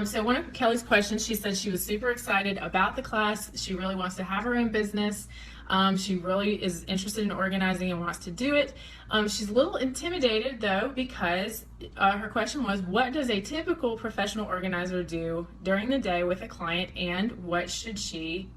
So one of Kelly's questions, she said she was super excited about the class. She really wants to have her own business. She really is interested in organizing and wants to do it. She's a little intimidated though, because her question was, what does a typical professional organizer do during the day with a client, and what should she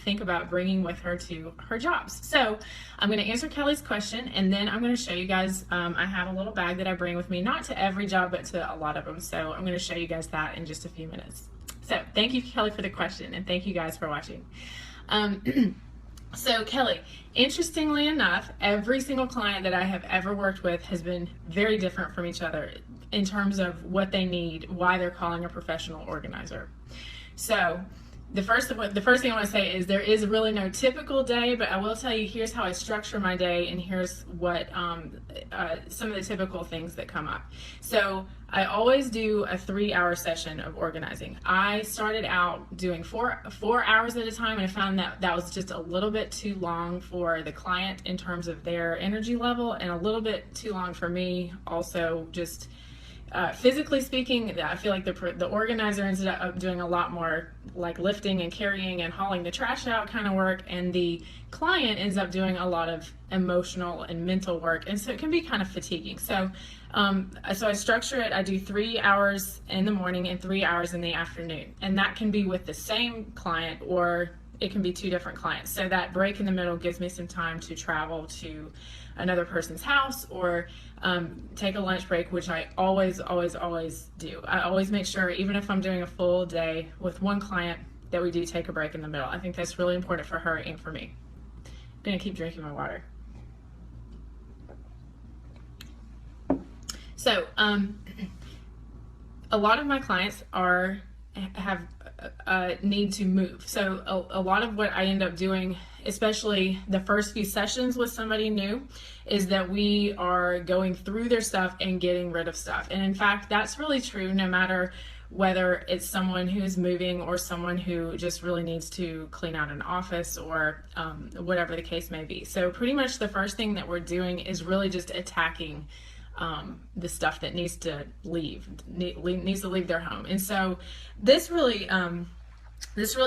think about bringing with her to her jobs? So I'm going to answer Kelly's question, and then I'm going to show you guys, I have a little bag that I bring with me, not to every job, but to a lot of them. So I'm going to show you guys that in just a few minutes. So thank you, Kelly, for the question, and thank you guys for watching. So Kelly, interestingly enough, every single client that I have ever worked with has been very different from each other in terms of what they need, why they're calling a professional organizer. So the first thing I want to say is there is really no typical day, but I will tell you, here's how I structure my day, and here's what some of the typical things that come up. So I always do a 3-hour session of organizing. I started out doing four hours at a time, and I found that that was just a little bit too long for the client in terms of their energy level, and a little bit too long for me also, just physically speaking. I feel like the organizer ended up doing a lot more like lifting and carrying and hauling the trash out kind of work, and the client ends up doing a lot of emotional and mental work, and so it can be kind of fatiguing. So I structure it. I do 3 hours in the morning and 3 hours in the afternoon, and that can be with the same client, or it can be 2 different clients. So that break in the middle gives me some time to travel to another person's house, or take a lunch break, which I always do. I always make sure, even if I'm doing a full day with one client, that we do take a break in the middle. I think that's really important for her and for me. I'm gonna keep drinking my water. So a lot of my clients have need to move. So a lot of what I end up doing, especially the first few sessions with somebody new, is that we are going through their stuff and getting rid of stuff. And in fact, that's really true no matter whether it's someone who's moving or someone who just really needs to clean out an office, or whatever the case may be. So pretty much the first thing that we're doing is really just attacking the stuff that needs to leave their home. And so this really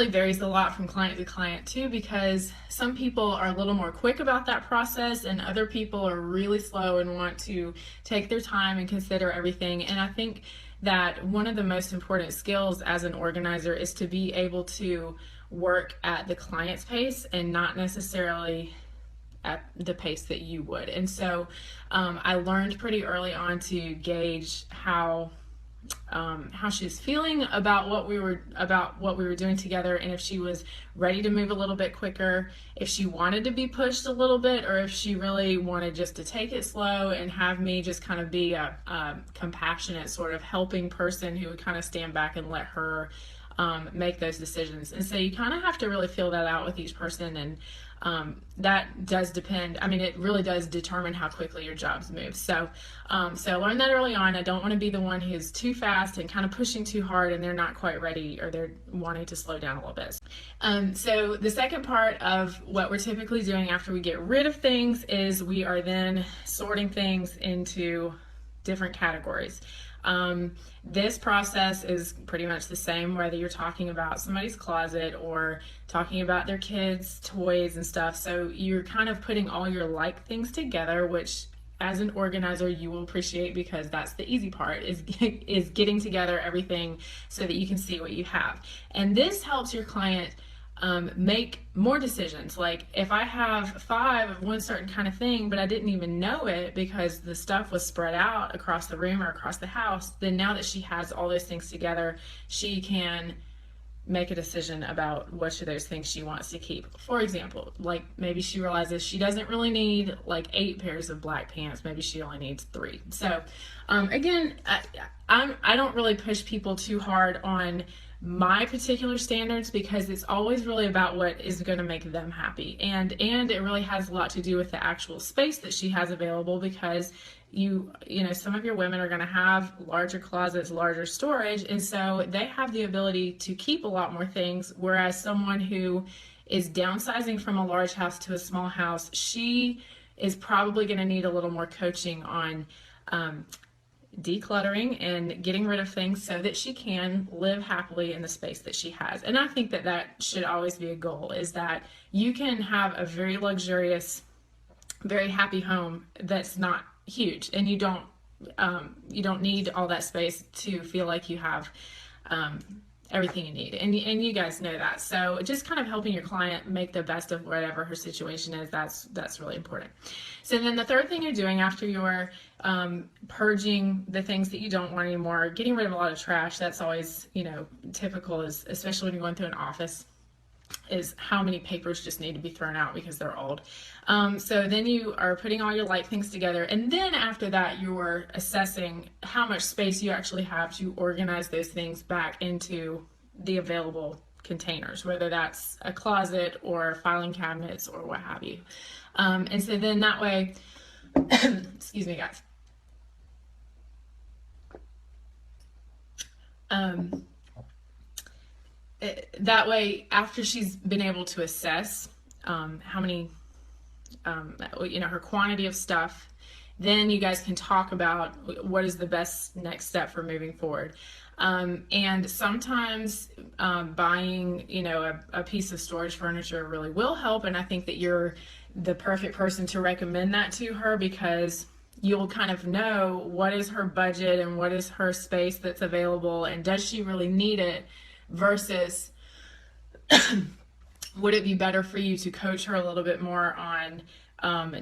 varies a lot from client to client too, because some people are a little more quick about that process, and other people are really slow and want to take their time and consider everything. And I think that one of the most important skills as an organizer is to be able to work at the client's pace and not necessarily at the pace that you would. And so I learned pretty early on to gauge how she's feeling about what we were doing together, and if she was ready to move a little bit quicker, if she wanted to be pushed a little bit, or if she really wanted just to take it slow and have me just kind of be a compassionate sort of helping person who would kind of stand back and let her make those decisions. And so you kind of have to really feel that out with each person, and that does depend. I mean, it really does determine how quickly your jobs move. So I learned that early on. I don't want to be the one who's too fast and kind of pushing too hard, and they're not quite ready, or they're wanting to slow down a little bit. So the second part of what we're typically doing after we get rid of things is we are then sorting things into different categories. This process is pretty much the same whether you're talking about somebody's closet or talking about their kids' toys and stuff. So you're kind of putting all your like things together, which as an organizer you will appreciate, because that's the easy part, is getting together everything so that you can see what you have. And this helps your client make more decisions. Like if I have 5 of one certain kind of thing, but I didn't even know it because the stuff was spread out across the room or across the house, then now that she has all those things together, she can make a decision about which of those things she wants to keep. For example, like maybe she realizes she doesn't really need like 8 pairs of black pants, maybe she only needs 3. So again, I don't really push people too hard on my particular standards, because it's always really about what is going to make them happy, and it really has a lot to do with the actual space that she has available, because you know some of your women are going to have larger closets, larger storage, and so they have the ability to keep a lot more things, whereas someone who is downsizing from a large house to a small house, she is probably going to need a little more coaching on decluttering and getting rid of things so that she can live happily in the space that she has. And I think that that should always be a goal, is that you can have a very luxurious, very happy home that's not huge, and you don't need all that space to feel like you have everything you need, and you guys know that. So just kind of helping your client make the best of whatever her situation is, that's really important. So then the third thing you're doing after you're purging the things that you don't want anymore, getting rid of a lot of trash, that's always, typical, is especially when you're going through an office, is how many papers just need to be thrown out because they're old. So then you are putting all your light things together, and then after that you're assessing how much space you actually have to organize those things back into the available containers, whether that's a closet or filing cabinets or what have you. And so then that way, excuse me guys, that way, after she's been able to assess how many, her quantity of stuff, then you guys can talk about what is the best next step for moving forward. And sometimes buying, a piece of storage furniture really will help, and I think that you're the perfect person to recommend that to her, because you'll kind of know what is her budget and what is her space that's available, and does she really need it, versus would it be better for you to coach her a little bit more on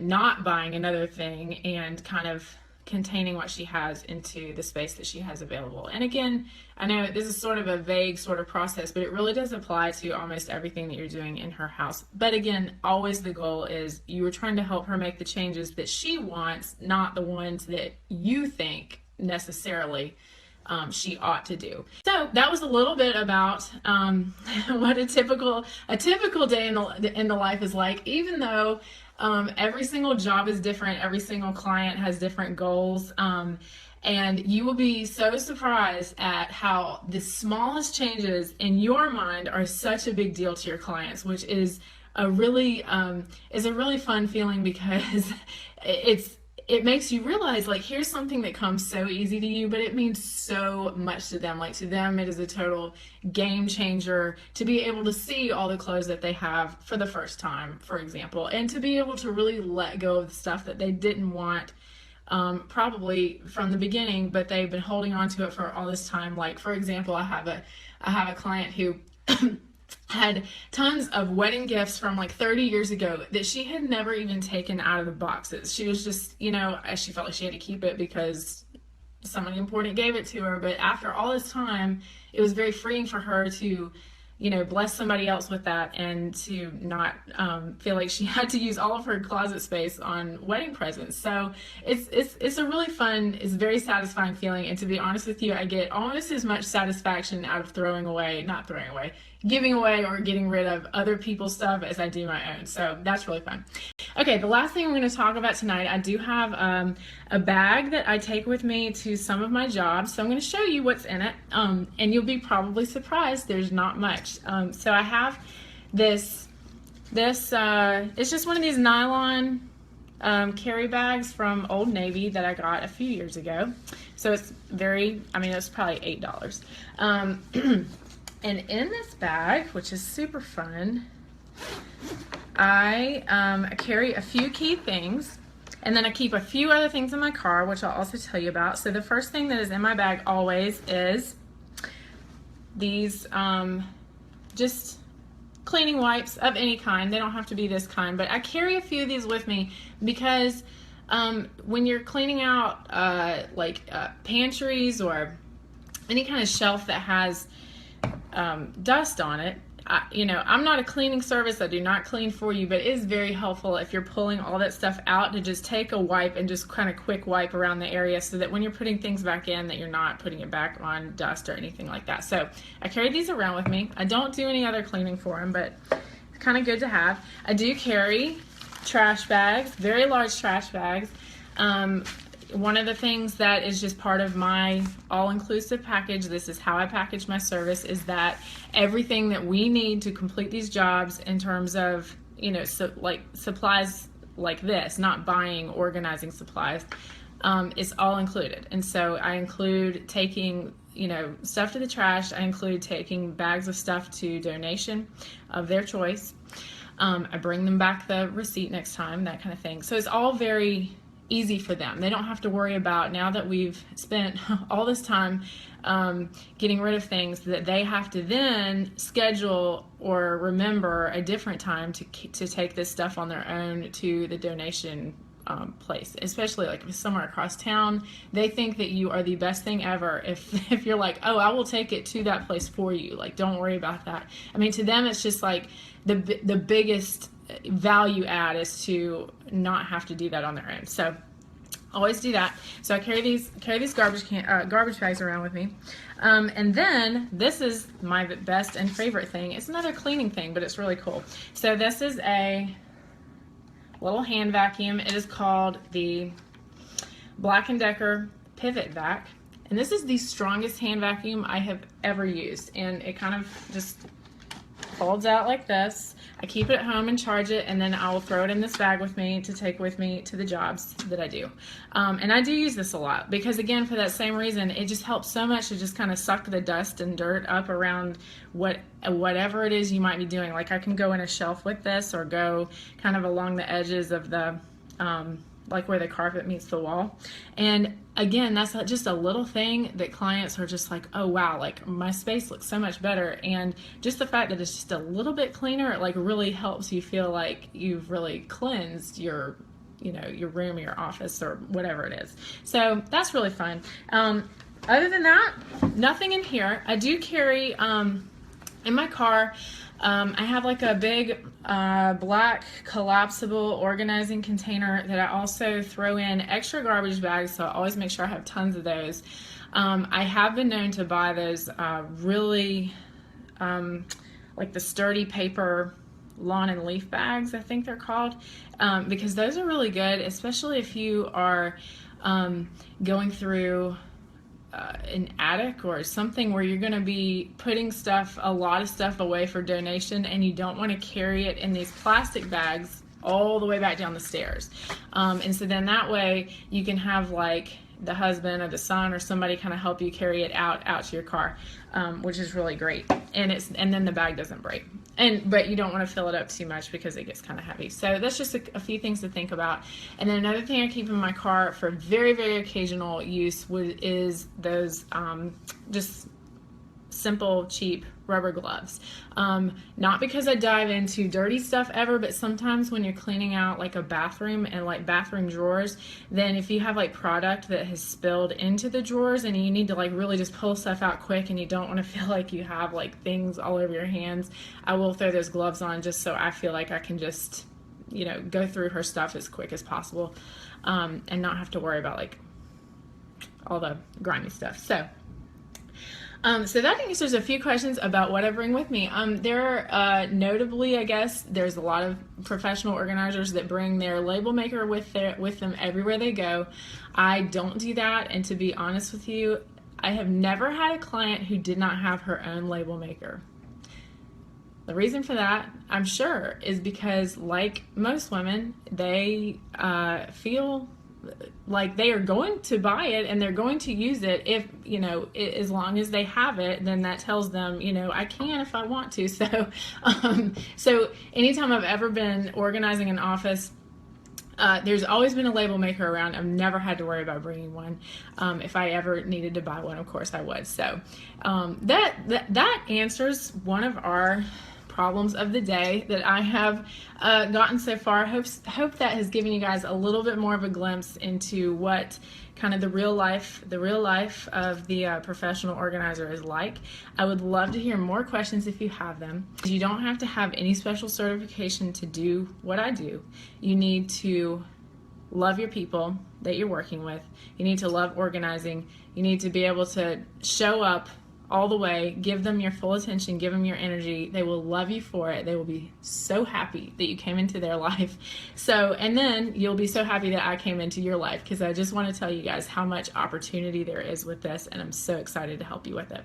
not buying another thing and kind of containing what she has into the space that she has available. And again, I know this is sort of a vague sort of process, but it really does apply to almost everything that you're doing in her house. But again, always the goal is you are trying to help her make the changes that she wants, not the ones that you think necessarily she ought to do. So that was a little bit about what a typical day in the life is like, even though every single job is different, every single client has different goals, and you will be so surprised at how the smallest changes in your mind are such a big deal to your clients, which is a really fun feeling, because it makes you realize, like, here's something that comes so easy to you, but it means so much to them. Like, to them, it is a total game changer to be able to see all the clothes that they have for the first time, for example, and to be able to really let go of the stuff that they didn't want, probably from the beginning, but they've been holding on to it for all this time. Like, for example, I have a client who had tons of wedding gifts from like 30 years ago that she had never even taken out of the boxes. She was just, she felt like she had to keep it because somebody important gave it to her. But after all this time, it was very freeing for her to, bless somebody else with that, and to not feel like she had to use all of her closet space on wedding presents. So it's a really fun, it's a very satisfying feeling. And to be honest with you, I get almost as much satisfaction out of giving away or getting rid of other people's stuff as I do my own. So that's really fun. Okay, the last thing I'm going to talk about tonight, I do have a bag that I take with me to some of my jobs. So I'm going to show you what's in it, and you'll be probably surprised there's not much. So I have this it's just one of these nylon carry bags from Old Navy that I got a few years ago. So it's it's probably $8. And in this bag, which is super fun, I carry a few key things, and then I keep a few other things in my car, which I'll also tell you about. So the first thing that is in my bag always is these just cleaning wipes of any kind. They don't have to be this kind, but I carry a few of these with me because when you're cleaning out pantries or any kind of shelf that has dust on it, I'm not a cleaning service. I do not clean for you, but it is very helpful if you're pulling all that stuff out to just take a wipe and just kind of quick wipe around the area, so that when you're putting things back in, that you're not putting it back on dust or anything like that. So I carry these around with me. I don't do any other cleaning for them, but it's kind of good to have. I do carry trash bags, very large trash bags. One of the things that is just part of my all-inclusive package, this is how I package my service, is that everything that we need to complete these jobs in terms of, supplies like this, not buying organizing supplies, is all included. And so I include taking, stuff to the trash. I include taking bags of stuff to donation of their choice. I bring them back the receipt next time, that kind of thing. So it's all very easy for them. They don't have to worry about, now that we've spent all this time getting rid of things, that they have to then schedule or remember a different time to take this stuff on their own to the donation place. Especially like if it's somewhere across town, they think that you are the best thing ever if you're like, oh, I will take it to that place for you, like don't worry about that. I mean, to them it's just like the biggest value add is to not have to do that on their own. So always do that. So I carry these garbage bags around with me. And then this is my best and favorite thing. It's another cleaning thing, but it's really cool. So this is a little hand vacuum. It is called the Black & Decker Pivot Vac. And this is the strongest hand vacuum I have ever used. And it kind of just folds out like this. I keep it at home and charge it, and then I will throw it in this bag with me to take with me to the jobs that I do. And I do use this a lot because, again, for that same reason, it just helps so much to just kind of suck the dust and dirt up around whatever it is you might be doing. Like I can go in a shelf with this, or go kind of along the edges of the like where the carpet meets the wall. And again, that's just a little thing that clients are just like, oh wow, like my space looks so much better. And just the fact that it's just a little bit cleaner, it like really helps you feel like you've really cleansed your your room or your office or whatever it is. So that's really fun. Other than that, nothing in here. I do carry in my car, I have like a big black collapsible organizing container that I also throw in extra garbage bags, so I always make sure I have tons of those. I have been known to buy those really like the sturdy paper lawn and leaf bags, I think they're called, because those are really good, especially if you are going through an attic or something where you're going to be putting a lot of stuff away for donation, and you don't want to carry it in these plastic bags all the way back down the stairs. And so then that way you can have like the husband or the son or somebody kind of help you carry it out to your car, which is really great. And then the bag doesn't break. But you don't want to fill it up too much because it gets kind of heavy. So that's just a few things to think about. And then another thing I keep in my car for very, very occasional use is those just simple, cheap rubber gloves. Not because I dive into dirty stuff ever, but sometimes when you're cleaning out like a bathroom and like bathroom drawers, then if you have like product that has spilled into the drawers and you need to like really just pull stuff out quick and you don't want to feel like you have like things all over your hands, I will throw those gloves on just so I feel like I can just go through her stuff as quick as possible, and not have to worry about like all the grimy stuff. So that answers a few questions about what I bring with me. There are, notably, I guess, there's a lot of professional organizers that bring their label maker with them everywhere they go. I don't do that, and to be honest with you, I have never had a client who did not have her own label maker. The reason for that, I'm sure, is because, like most women, they feel like they are going to buy it and they're going to use it if, as long as they have it, then that tells them, I can if I want to. So, so anytime I've ever been organizing an office, there's always been a label maker around. I've never had to worry about bringing one. If I ever needed to buy one, of course I would. So that answers one of our problems of the day that I have gotten so far. Hope that has given you guys a little bit more of a glimpse into what kind of the real life of the professional organizer is like. I would love to hear more questions if you have them. You don't have to have any special certification to do what I do. You need to love your people that you're working with. You need to love organizing. You need to be able to show up all the way, give them your full attention, give them your energy. They will love you for it. They will be so happy that you came into their life. And then you'll be so happy that I came into your life, because I just want to tell you guys how much opportunity there is with this, and I'm so excited to help you with it.